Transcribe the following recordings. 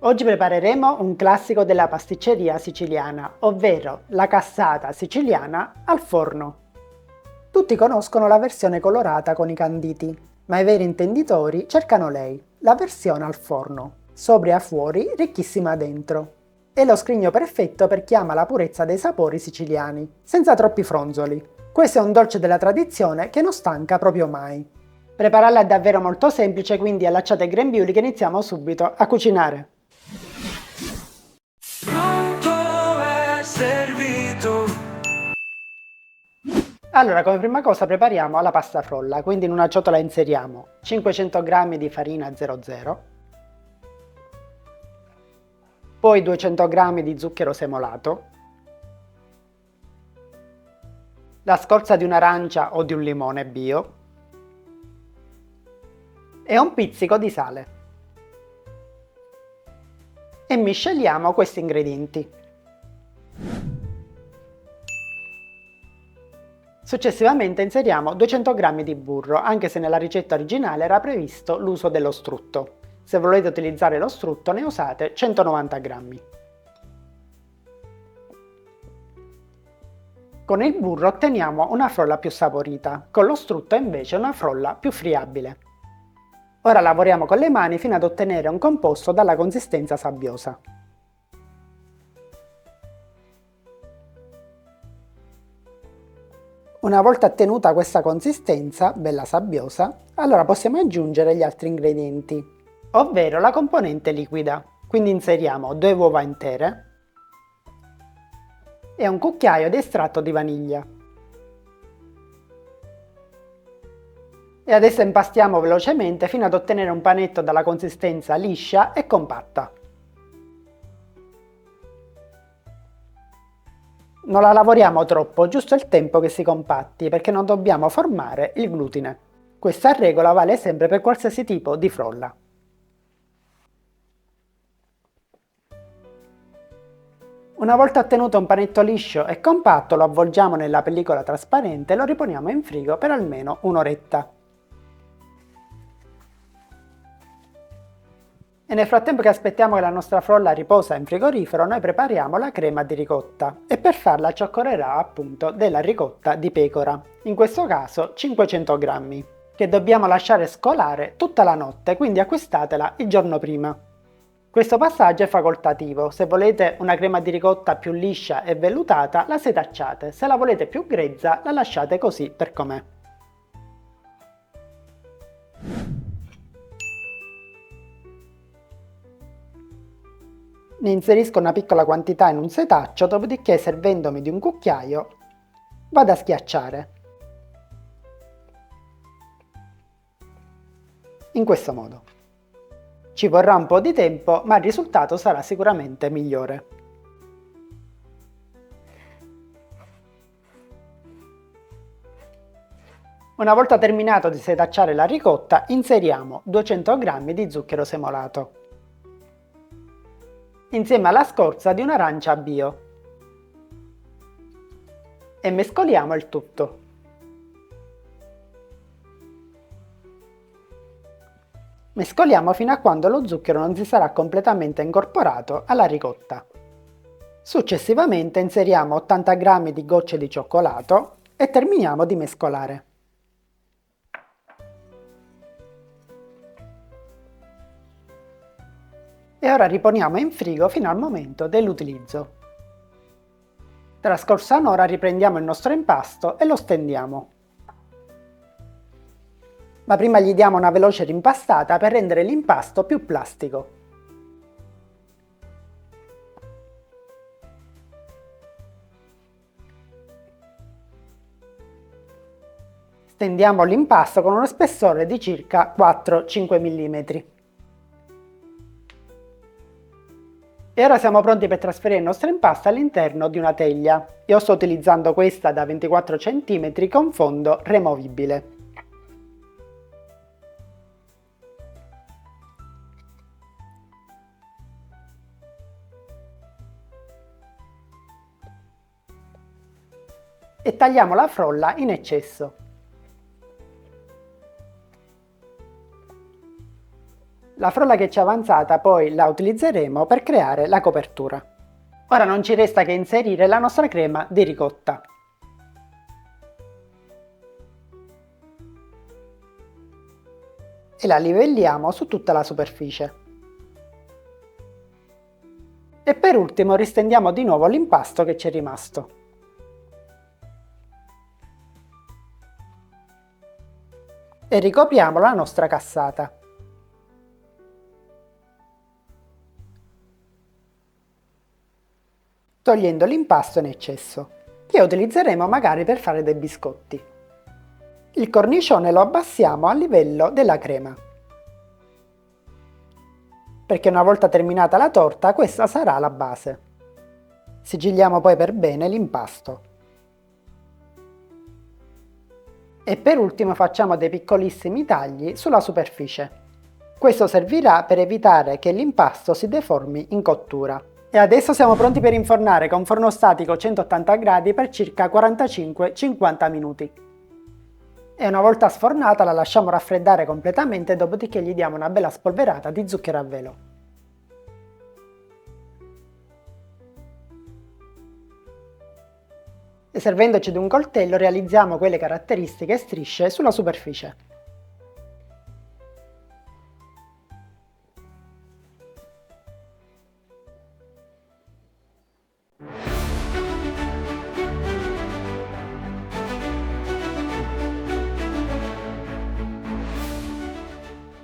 Oggi prepareremo un classico della pasticceria siciliana, ovvero la cassata siciliana al forno. Tutti conoscono la versione colorata con i canditi, ma i veri intenditori cercano lei, la versione al forno, sobria fuori, ricchissima dentro. È lo scrigno perfetto per chi ama la purezza dei sapori siciliani, senza troppi fronzoli. Questo è un dolce della tradizione che non stanca proprio mai. Prepararla è davvero molto semplice, quindi allacciate il grembiuli che iniziamo subito a cucinare. Pronto è servito. Allora, come prima cosa prepariamo la pasta frolla, quindi in una ciotola inseriamo 500 g di farina 00, poi 200 g di zucchero semolato, la scorza di un'arancia o di un limone bio e un pizzico di sale. E misceliamo questi ingredienti. Successivamente inseriamo 200 g di burro, anche se nella ricetta originale era previsto l'uso dello strutto. Se volete utilizzare lo strutto ne usate 190 g. Con il burro otteniamo una frolla più saporita, con lo strutto invece una frolla più friabile. Ora lavoriamo con le mani fino ad ottenere un composto dalla consistenza sabbiosa. Una volta ottenuta questa consistenza, bella sabbiosa, allora possiamo aggiungere gli altri ingredienti, ovvero la componente liquida. Quindi inseriamo 2 uova intere e un cucchiaio di estratto di vaniglia. E adesso impastiamo velocemente fino ad ottenere un panetto dalla consistenza liscia e compatta. Non la lavoriamo troppo, giusto il tempo che si compatti, perché non dobbiamo formare il glutine. Questa regola vale sempre per qualsiasi tipo di frolla. Una volta ottenuto un panetto liscio e compatto, lo avvolgiamo nella pellicola trasparente e lo riponiamo in frigo per almeno un'oretta. E nel frattempo che aspettiamo che la nostra frolla riposa in frigorifero, noi prepariamo la crema di ricotta e per farla ci occorrerà appunto della ricotta di pecora, in questo caso 500 grammi, che dobbiamo lasciare scolare tutta la notte, quindi acquistatela il giorno prima. Questo passaggio è facoltativo, se volete una crema di ricotta più liscia e vellutata la setacciate, se la volete più grezza la lasciate così per com'è. Ne inserisco una piccola quantità in un setaccio, dopodiché servendomi di un cucchiaio vado a schiacciare. In questo modo. Ci vorrà un po' di tempo, ma il risultato sarà sicuramente migliore. Una volta terminato di setacciare la ricotta, inseriamo 200 g di zucchero semolato, insieme alla scorza di un'arancia bio e mescoliamo il tutto. Mescoliamo fino a quando lo zucchero non si sarà completamente incorporato alla ricotta. Successivamente inseriamo 80 g di gocce di cioccolato e terminiamo di mescolare. E ora riponiamo in frigo fino al momento dell'utilizzo. Trascorsa un'ora riprendiamo il nostro impasto e lo stendiamo. Ma prima gli diamo una veloce rimpastata per rendere l'impasto più plastico. Stendiamo l'impasto con uno spessore di circa 4-5 mm. E ora siamo pronti per trasferire il nostro impasto all'interno di una teglia. Io sto utilizzando questa da 24 cm con fondo removibile. E tagliamo la frolla in eccesso. La frolla che ci è avanzata poi la utilizzeremo per creare la copertura. Ora non ci resta che inserire la nostra crema di ricotta. E la livelliamo su tutta la superficie. E per ultimo ristendiamo di nuovo l'impasto che ci è rimasto. E ricopriamo la nostra cassata. Togliendo l'impasto in eccesso, che utilizzeremo magari per fare dei biscotti. Il cornicione lo abbassiamo a livello della crema, perché una volta terminata la torta questa sarà la base. Sigilliamo poi per bene l'impasto. E per ultimo facciamo dei piccolissimi tagli sulla superficie. Questo servirà per evitare che l'impasto si deformi in cottura. E adesso siamo pronti per infornare con forno statico 180 gradi per circa 45-50 minuti. E una volta sfornata la lasciamo raffreddare completamente, dopodiché gli diamo una bella spolverata di zucchero a velo. E servendoci di un coltello realizziamo quelle caratteristiche strisce sulla superficie.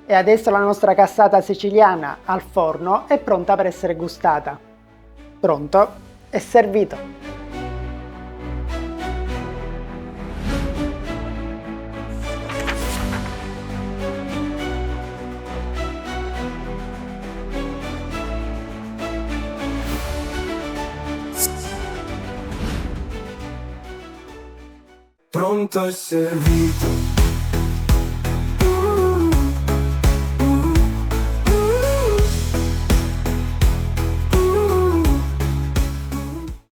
E adesso la nostra cassata siciliana al forno è pronta per essere gustata. Pronto e servito! Pronto e servito.